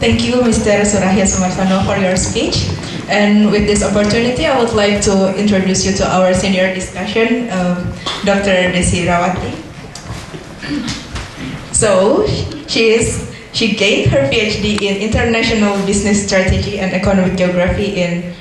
Thank you, Mr. Sumarsono, for your speech. And with this opportunity, I would like to introduce you to our senior discussion, Dr. Desi Irawati. So, she gained her PhD in International Business Strategy and Economic Geography in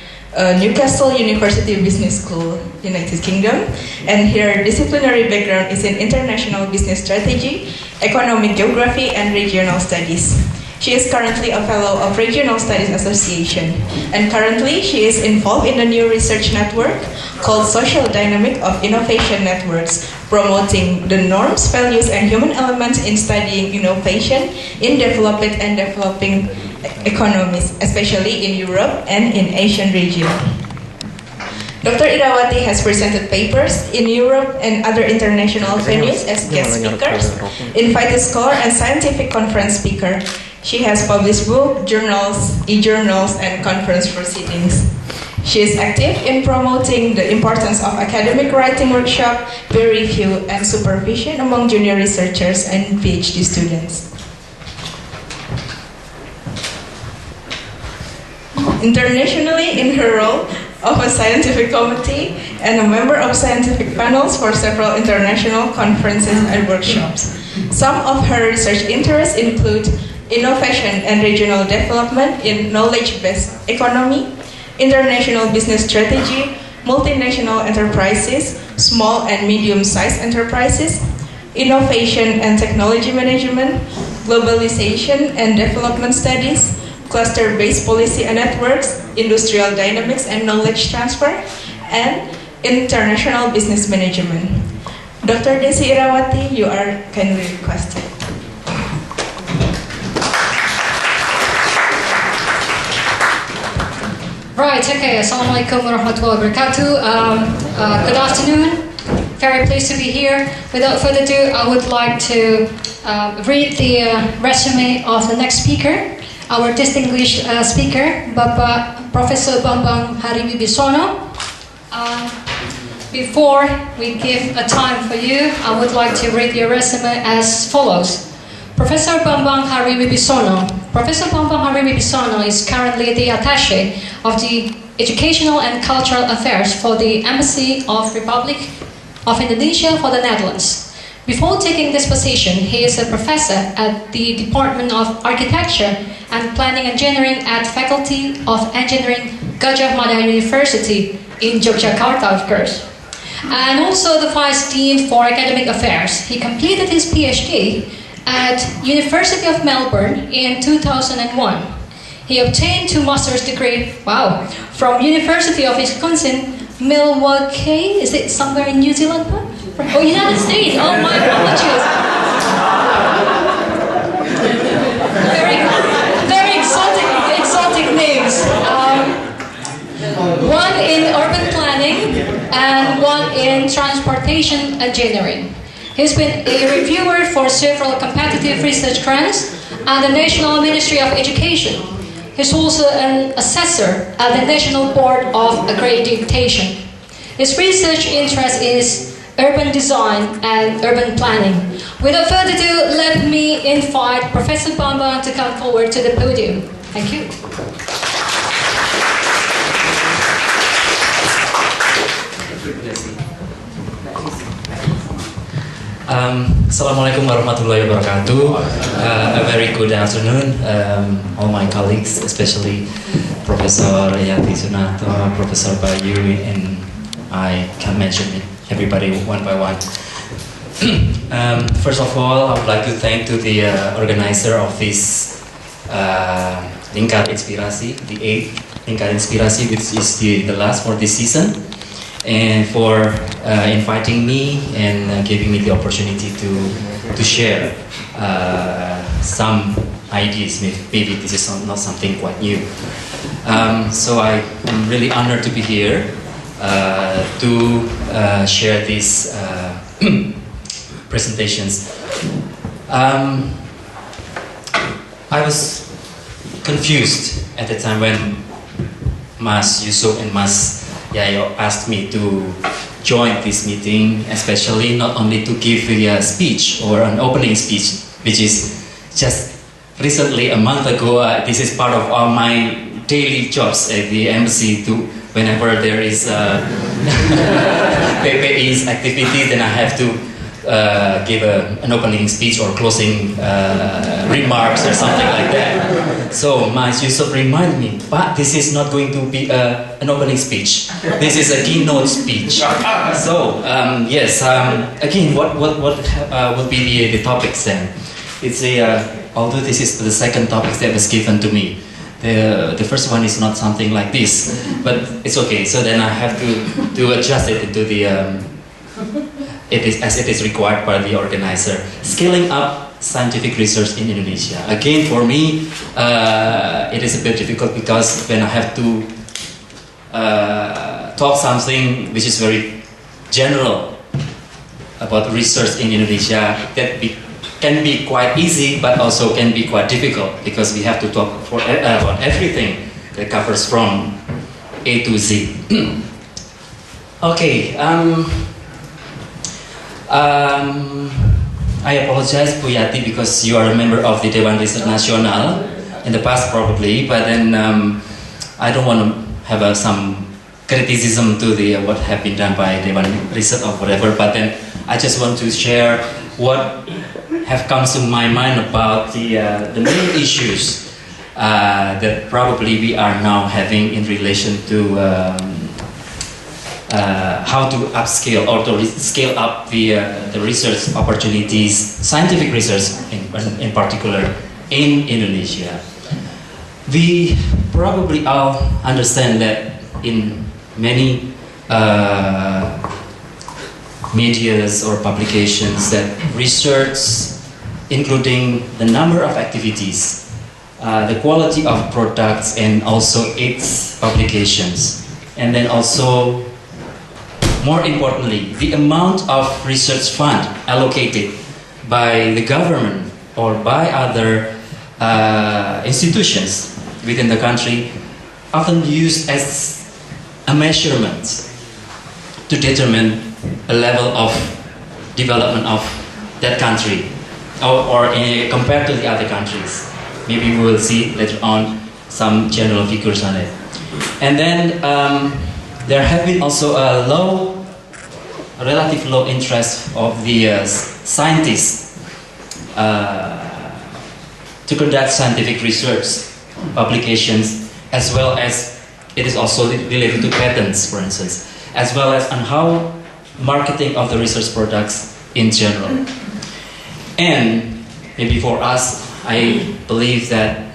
Newcastle University Business School, United Kingdom, and her disciplinary background is in International Business Strategy, Economic Geography, and Regional Studies. She is currently a fellow of Regional Studies Association, and currently she is involved in a new research network called Social Dynamic of Innovation Networks, promoting the norms, values, and human elements in studying innovation in developed and developing economies, especially in Europe and in Asian region. Dr. Irawati has presented papers in Europe and other international venues as guest speakers, invited scholar, and scientific conference speaker. She has published books, journals, e-journals, and conference proceedings. She is active in promoting the importance of academic writing workshop, peer review, and supervision among junior researchers and PhD students. Internationally, in her role of a scientific committee and a member of scientific panels for several international conferences and workshops. Some of her research interests include innovation and regional development in knowledge-based economy, international business strategy, multinational enterprises, small and medium-sized enterprises, innovation and technology management, globalization and development studies, cluster-based policy and networks, industrial dynamics and knowledge transfer, and international business management. Dr. Desi Irawati, you are kindly requested. Right, okay, Assalamualaikum warahmatullahi wabarakatuh. Good afternoon, very pleased to be here. Without further ado, I would like to read the resume of the next speaker, our distinguished speaker, Professor Bambang Wibisono. Before we give a time for you, I would like to read your resume as follows. Professor Bambang Wibisono. Professor Bambang Wibisono is currently the Attaché of the Educational and Cultural Affairs for the Embassy of Republic of Indonesia for the Netherlands. Before taking this position, he is a professor at the Department of Architecture and Planning Engineering at Faculty of Engineering Gajah Mada University in Yogyakarta, of course. And also the Vice Dean for Academic Affairs. He completed his PhD at University of Melbourne in 2001. He obtained 2 master's degrees, from University of Wisconsin, Milwaukee. Is it somewhere in New Zealand? Oh, United States. Oh, my apologies. Very exotic names. One in urban planning and one in transportation engineering. He's been a reviewer for several competitive research grants at the National Ministry of Education. He's also an assessor at the National Board of Accreditation. His research interest is urban design and urban planning. Without further ado, let me invite Professor Bambang to come forward to the podium. Thank you. Assalamualaikum warahmatullahi wabarakatuh. A very good afternoon, all my colleagues, especially Professor Yati Soenarto, Professor Bayu, and I can mention everybody one by one. First of all, I would like to thank to the organizer of this Lingkar Inspirasi, the 8th Lingkar Inspirasi, which is the last for this season, and for inviting me and giving me the opportunity to share some ideas. Maybe this is not something quite new. So I'm really honored to be here to share these presentations. I was confused at the time when Mas Yusuf and Mas Yayo asked me to join this meeting, especially not only to give a speech or an opening speech, which is just recently, a month ago, this is part of all my daily jobs at the embassy. To whenever there is PPI's activity, then I have to give an opening speech or closing remarks or something like that. So my Yusuf reminded me, but this is not going to be an opening speech. This is a keynote speech. So yes, again, what would be the topics then? It's although this is the second topic that was given to me. The first one is not something like this, but it's okay. So then I have to adjust it into the it is required by the organizer. Scaling up scientific research in Indonesia. Again, for me, it is a bit difficult because when I have to talk something which is very general about research in Indonesia, that can be quite easy, but also can be quite difficult because we have to talk about everything that covers from A to Z. Okay. I apologize, Puyati, because you are a member of the Dewan Riset Nasional in the past, probably. But then I don't want to have some criticism to the what have been done by Dewan Riset or whatever. But then I just want to share what have come to my mind about the main issues that probably we are now having in relation to how to upscale or to scale up the research opportunities, scientific research in particular in Indonesia. We probably all understand that in many medias or publications that research, including the number of activities, the quality of products, and also its publications, and then also, more importantly, the amount of research fund allocated by the government or by other institutions within the country, often used as a measurement to determine a level of development of that country or compared to the other countries. Maybe we will see later on some general figures on it. And then there have been also a relative low interest of the scientists to conduct scientific research publications, as well as it is also related to patents, for instance, as well as on how marketing of the research products in general. And maybe for us, I believe that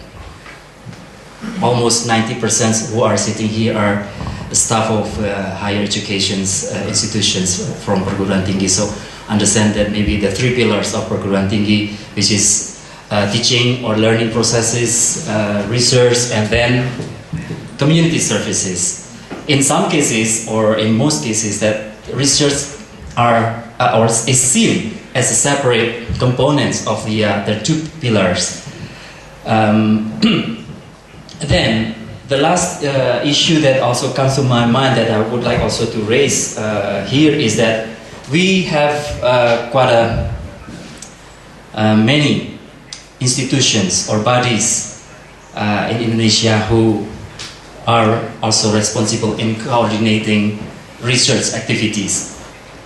almost 90% who are sitting here are the staff of higher education institutions from perguruan tinggi. So understand that maybe the three pillars of perguruan tinggi, which is teaching or learning processes, research, and then community services. In some cases, or in most cases, that research is seen as a separate components of the two pillars. Then the last issue that also comes to my mind that I would like also to raise here is that we have quite many institutions or bodies in Indonesia who are also responsible in coordinating research activities.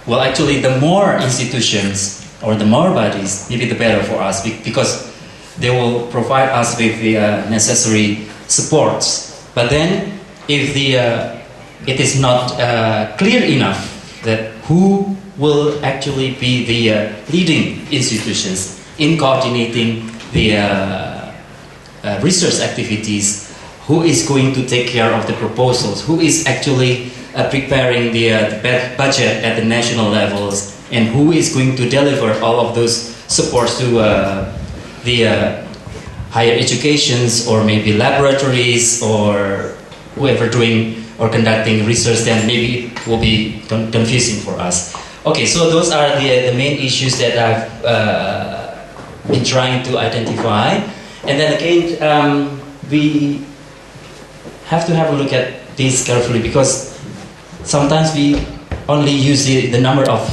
Well, actually, the more institutions or the more bodies, maybe the better for us, because they will provide us with the necessary supports. But then, if it is not clear enough that who will actually be the leading institutions in coordinating the research activities, who is going to take care of the proposals, who is actually preparing the budget at the national levels, and who is going to deliver all of those supports to the higher educations or maybe laboratories or whoever doing or conducting research, then maybe it will be confusing for us. Okay, so those are the main issues that I've been trying to identify. And then again, we have to have a look at this carefully, because sometimes we only use the number of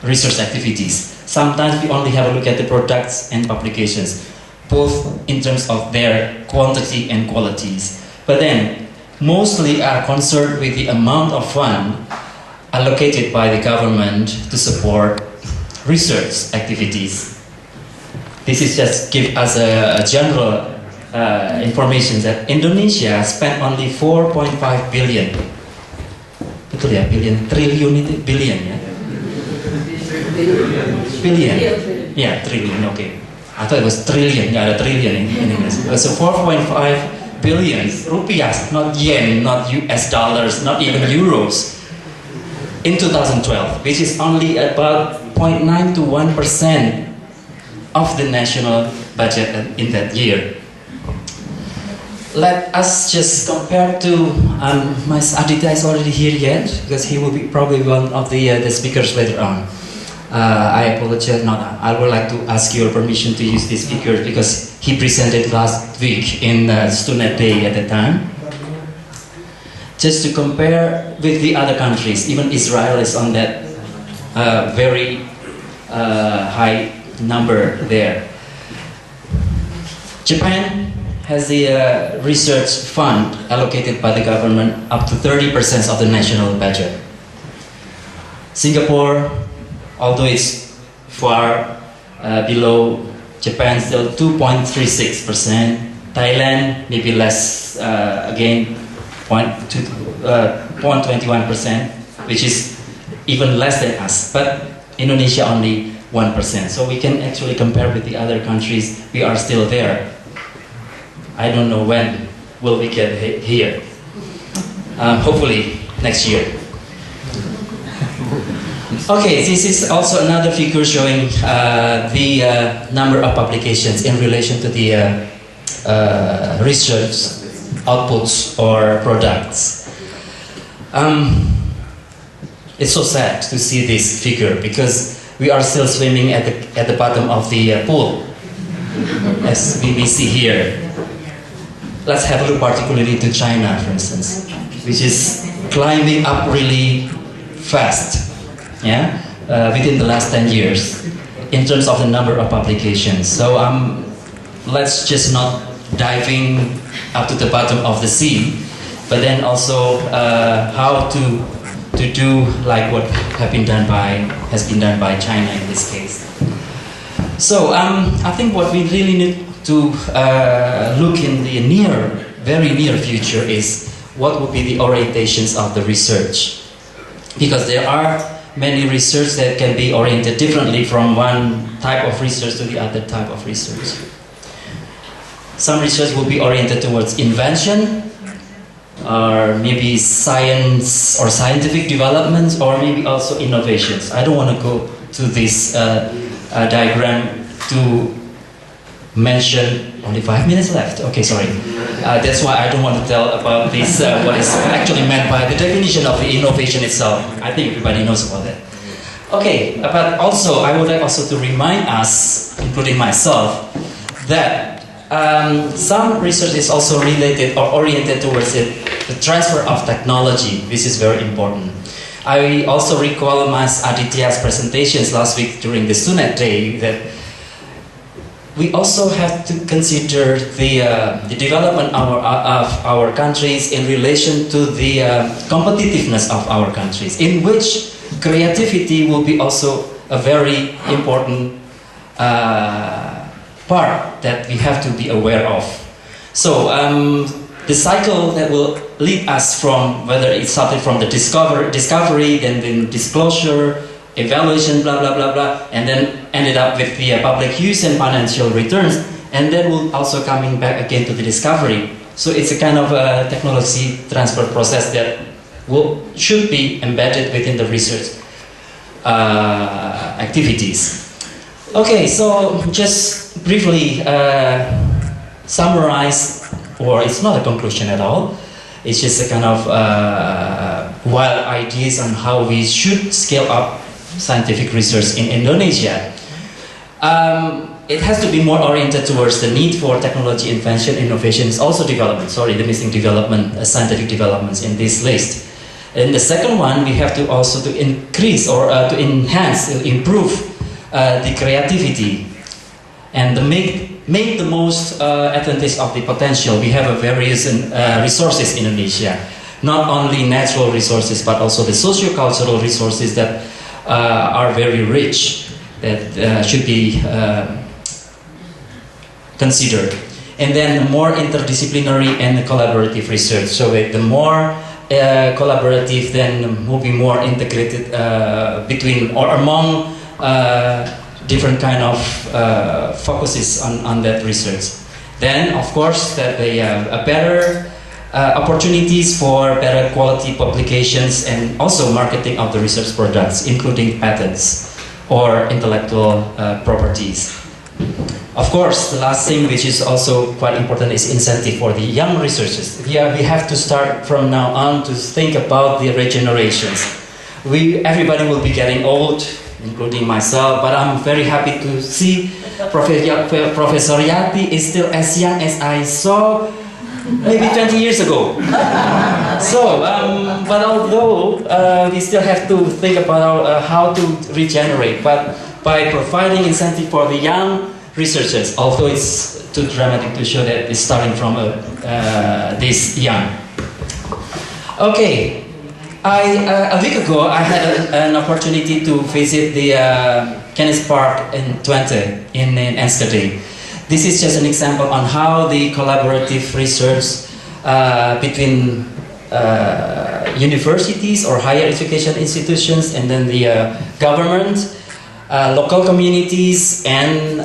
research activities. Sometimes we only have a look at the products and publications. both in terms of their quantity and qualities. But then, mostly are concerned with the amount of fund allocated by the government to support research activities. This is just give us a general information that Indonesia spent only 4.5 billion. Betul ya, triliun itu billion ya? Billion. Yeah, trillion, okay. I thought it was trillion, nggak ada trillion in English. So 4.5 billion rupiah, not yen, not US dollars, not even euros, in 2012, which is only about 0.9 to 1% of the national budget in that year. Let us just compare to, my Aditya is already here yet, because he will be probably one of the speakers later on. I apologize, I would like to ask your permission to use this speaker because he presented last week in Student Day at the time. Just to compare with the other countries, even Israel is on that very high number there. Japan has the research fund allocated by the government up to 30% of the national budget. Singapore, although it's far below Japan, still 2.36%. Thailand, maybe less, again, 0.21%, which is even less than us. But Indonesia only 1%. So we can actually compare with the other countries. We are still there. I don't know when will we get here. Hopefully next year. Okay, this is also another figure showing the number of publications in relation to the research outputs or products. It's so sad to see this figure because we are still swimming at the bottom of the pool, as we see here. Let's have a look particularly to China, for instance, which is climbing up really fast, yeah, within the last 10 years in terms of the number of publications. So let's just not diving up to the bottom of the sea, but then also how to do like what has been done by China in this case. So I think what we really need to look in the very near future is what would be the orientations of the research, because there are many research that can be oriented differently from one type of research to the other type of research. Some research will be oriented towards invention, or maybe science or scientific developments, or maybe also innovations. I don't want to go to this diagram to mention, only 5 minutes left. Okay, sorry. That's why I don't want to tell about this, what is actually meant by the definition of the innovation itself. I think everybody knows about that. Okay, but also I would like also to remind us, including myself, that some research is also related or oriented towards the transfer of technology. This is very important. I also recall Mas Aditya's presentations last week during the Student Day that we also have to consider the development of our countries in relation to the competitiveness of our countries, in which creativity will be also a very important part that we have to be aware of. So the cycle that will lead us from, whether it started from the discovery, then disclosure, evaluation, blah blah blah blah, and then ended up with the public use and financial returns, and then we'll also coming back again to the discovery. So it's a kind of a technology transfer process that should be embedded within the research activities. Okay, so just briefly summarize, or it's not a conclusion at all, it's just a kind of wild ideas on how we should scale up scientific research in Indonesia. It has to be more oriented towards the need for technology, invention, innovations, also development. Sorry, the missing development, scientific developments in this list. And the second one, we have to also to increase or to enhance, improve the creativity, and to make make the most advantage of the potential. We have a various resources in Indonesia, not only natural resources but also the socio-cultural resources that are very rich, that should be considered. And then more interdisciplinary and collaborative research. So the more collaborative, then will be more integrated between or among different kind of focuses on that research. Then, of course, that they have a better opportunities for better quality publications and also marketing of the research products, including patents or intellectual properties. Of course, the last thing which is also quite important is incentive for the young researchers. We have to start from now on to think about the regenerations. Everybody will be getting old, including myself, but I'm very happy to see Professor Yati is still as young as I saw maybe 20 years ago. So, but although we still have to think about how to regenerate, but by providing incentive for the young researchers, although it's too dramatic to show that it's starting from this young. Okay, a week ago I had an opportunity to visit the Kennis Park in Twente in Enschede. This is just an example on how the collaborative research between universities or higher education institutions and then the government, local communities and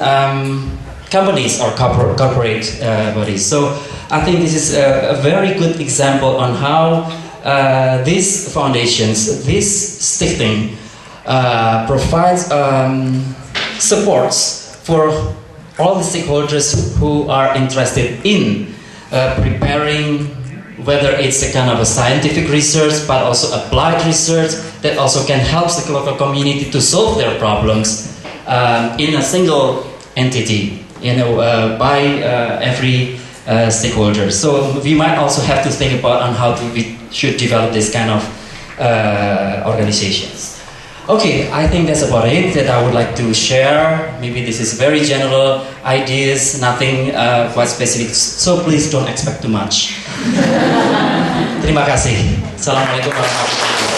companies or corporate bodies. So I think this is a very good example on how these foundations, this stichting provides supports for all the stakeholders who are interested in preparing, whether it's a kind of a scientific research but also applied research that also can help the local community to solve their problems in a single entity, by every stakeholder. So we might also have to think about on how we should develop this kind of organizations. Okay, I think that's about it that I would like to share. Maybe this is very general ideas, nothing quite specific, so please don't expect too much. Terima kasih. Assalamualaikum warahmatullahi wabarakatuh.